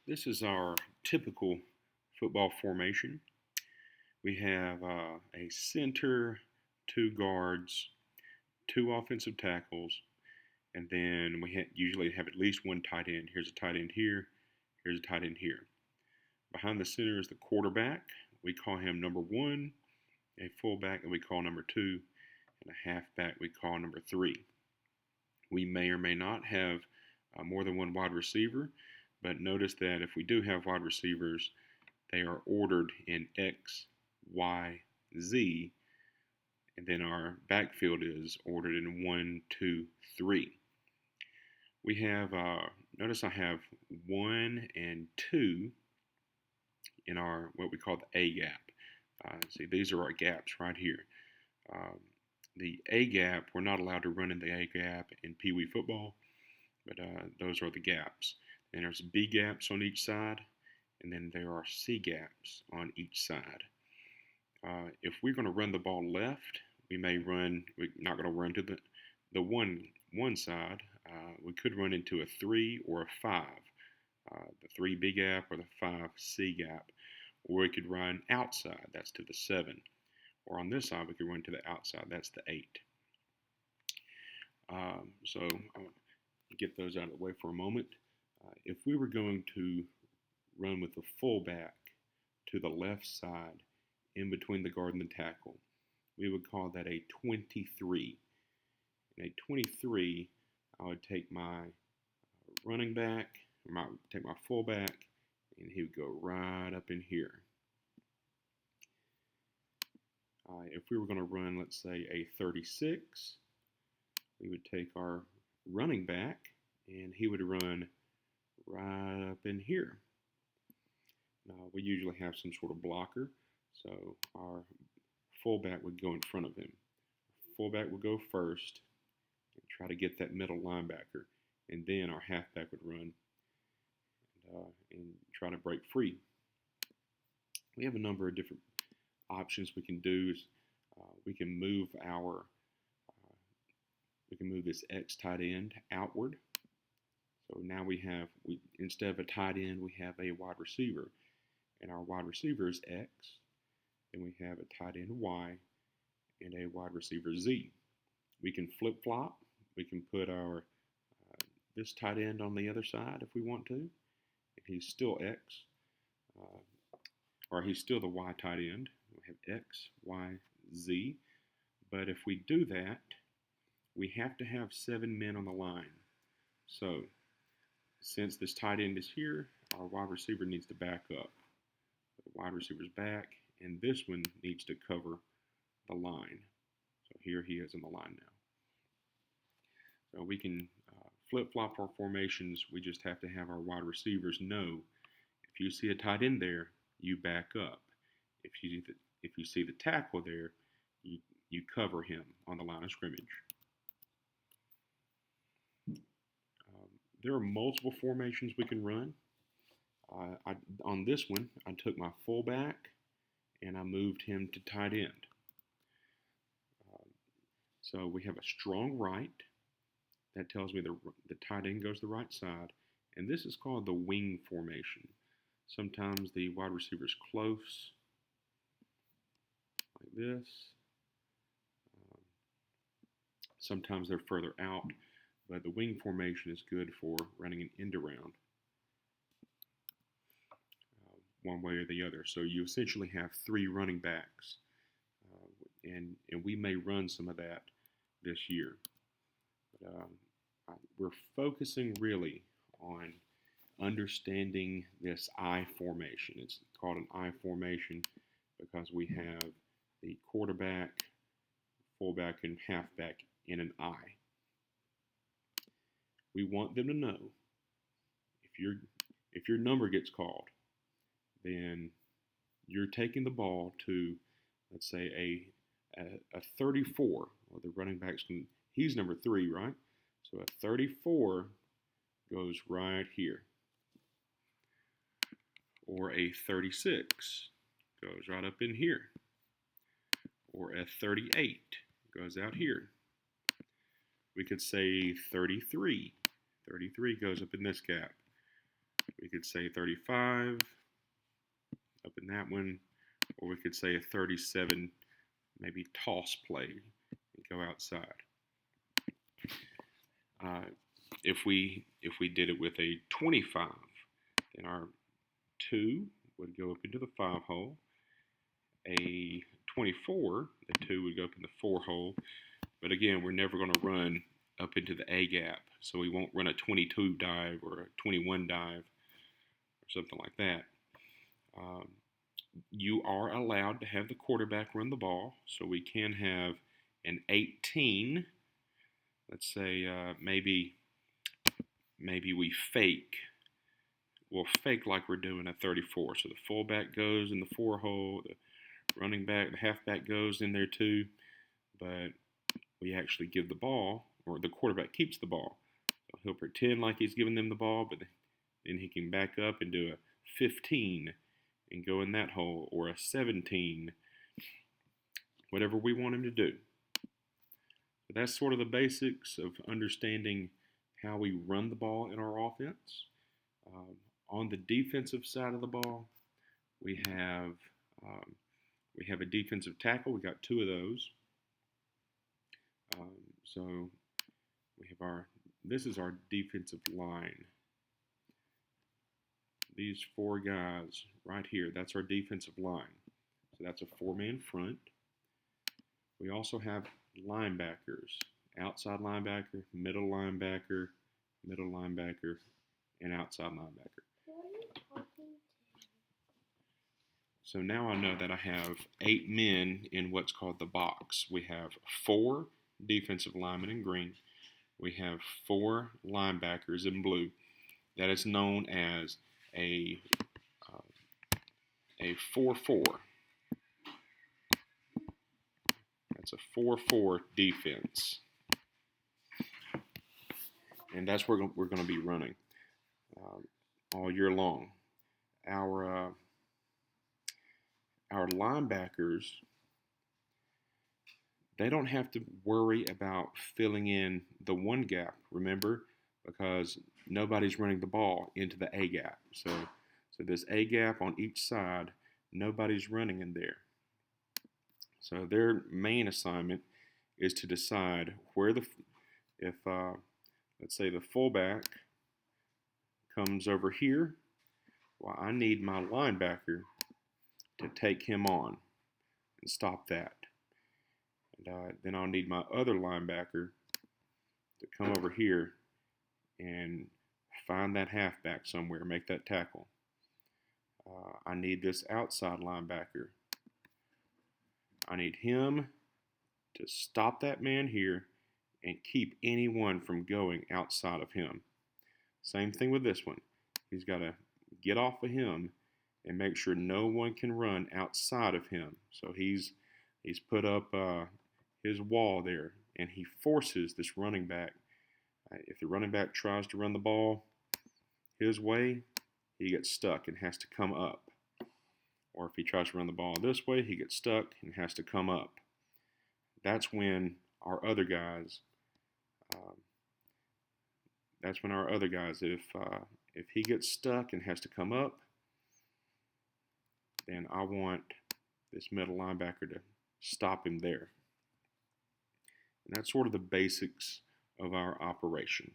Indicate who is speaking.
Speaker 1: This is our typical football formation. We have a center, two guards, two offensive tackles, and then we usually have at least one tight end. Here's a tight end here, here's a tight end here. Behind the center is the quarterback. We call him number one, a fullback that we call number two, and a halfback we call number three. We may or may not have more than one wide receiver, but notice that if we do have wide receivers, they are ordered in X, Y, Z, and then our backfield is ordered in 1, 2, 3. We have, notice I have 1 and 2 in our, what we call the A gap. See, these are our gaps right here. The A gap, we're not allowed to run in the A gap in Pee Wee football, but those are the gaps. And there's B gaps on each side, and then there are C gaps on each side. If we're going to run the ball left, we're not going to run to the one side. We could run into a 3 or a 5, the 3 B gap or the 5 C gap. Or we could run outside, that's to the 7. Or on this side, we could run to the outside, that's the 8. So I'll get those out of the way for a moment. If we were going to run with the fullback to the left side, in between the guard and the tackle, we would call that a 23. In a 23, I would take my running back, take my fullback, and he would go right up in here. If we were going to run, let's say, a 36, we would take our running back, and he would run right up in here. We usually have some sort of blocker, so our fullback would go in front of him. Fullback would go first and try to get that middle linebacker, and then our halfback would run and try to break free. We have a number of different options we can do. We can move this X tight end outward. So now instead of a tight end, we have a wide receiver, and our wide receiver is X. Then we have a tight end Y and a wide receiver Z. We can flip flop. We can put our this tight end on the other side if we want to. If he's still X, or he's still the Y tight end. We have X, Y, Z. But if we do that, we have to have 7 men on the line. So since this tight end is here, our wide receiver needs to back up. The wide receiver's back, and this one needs to cover the line. So here he is in the line now. So we can flip-flop our formations. We just have to have our wide receivers know if you see a tight end there, you back up. If you see the tackle there, you cover him on the line of scrimmage. There are multiple formations we can run. On this one, I took my fullback and I moved him to tight end. So we have a strong right. That tells me the tight end goes to the right side. And this is called the wing formation. Sometimes the wide receiver is close, like this. Sometimes they're further out. But the wing formation is good for running an end around one way or the other. So you essentially have 3 running backs, and we may run some of that this year. But we're focusing really on understanding this I formation. It's called an I formation because we have the quarterback, fullback, and halfback in an I. We want them to know if your number gets called, then you're taking the ball to, let's say, a 34. Well, the running back's he's number 3, right? So a 34 goes right here. Or a 36 goes right up in here. Or a 38 goes out here. We could say 33. 33 goes up in this gap. We could say 35 up in that one, or we could say a 37, maybe toss play and go outside. If we did it with a 25, then our 2 would go up into the 5 hole. A 24, the 2 would go up in the 4 hole. But again, we're never going to run up into the A gap, so we won't run a 22 dive or a 21 dive or something like that. You are allowed to have the quarterback run the ball, so we can have an 18. Let's say maybe we fake. We'll fake like we're doing a 34. So the fullback goes in the 4 hole, the running back, the halfback goes in there too, but we actually give the ball, or the quarterback keeps the ball. So he'll pretend like he's giving them the ball, but then he can back up and do a 15 and go in that hole, or a 17, whatever we want him to do. So that's sort of the basics of understanding how we run the ball in our offense. On the defensive side of the ball, we have a defensive tackle. We got 2 of those. So we have this is our defensive line. These 4 guys right here, that's our defensive line. So that's a 4-man front. We also have linebackers, outside linebacker, middle linebacker, and outside linebacker. So now I know that I have 8 men in what's called the box. We have 4 defensive linemen in green. We have 4 linebackers in blue. That is known as a 4-4. That's a 4-4 defense. And that's where we're going to be running all year long. Our linebackers, they don't have to worry about filling in the 1 gap, remember, because nobody's running the ball into the A gap. So this A gap on each side, nobody's running in there. So their main assignment is to decide where if let's say the fullback comes over here, well, I need my linebacker to take him on and stop that. And then I'll need my other linebacker to come over here and find that halfback somewhere, make that tackle. I need this outside linebacker. I need him to stop that man here and keep anyone from going outside of him. Same thing with this one. He's got to get off of him and make sure no one can run outside of him. So he's put up his wall there, and he forces this running back. If the running back tries to run the ball his way, he gets stuck and has to come up. Or if he tries to run the ball this way, he gets stuck and has to come up. That's when our other guys, if he gets stuck and has to come up, then I want this middle linebacker to stop him there. And that's sort of the basics of our operation.